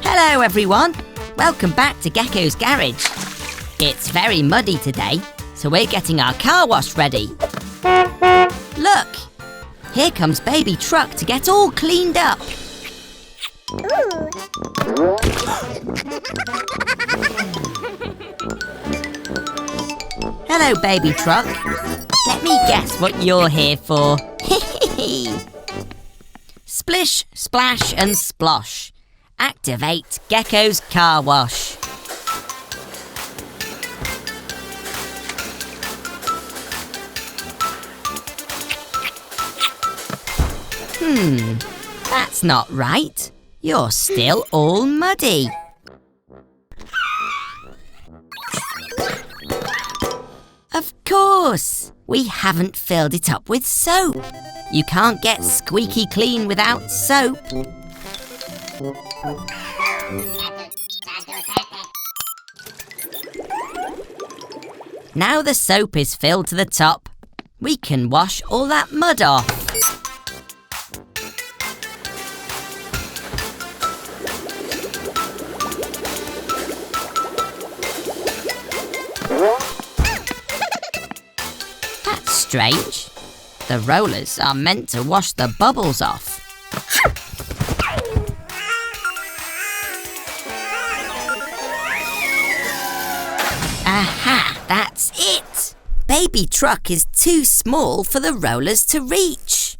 Hello everyone, welcome back to Gecko's garage. It's very muddy today, so we're getting our car wash ready. Look, here comes Baby Truck to get all cleaned up. Hello Baby Truck, let me guess what you're here for. Splish, splash and splosh. Activate Gecko's car wash. That's not right. You're still all muddy. Of course, we haven't filled it up with soap. You can't get squeaky clean without soap. Now the soap is filled to the top, we can wash all that mud off. That's strange. The rollers are meant to wash the bubbles off. Aha, that's it! Baby Truck is too small for the rollers to reach.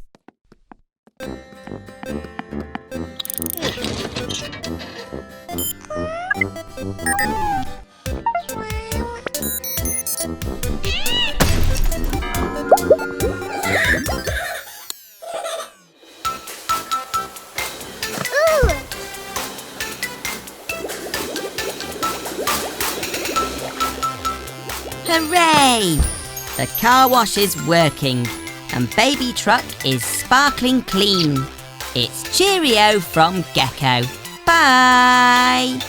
Hooray! The car wash is working and Baby Truck is sparkling clean. It's cheerio from Gecko. Bye!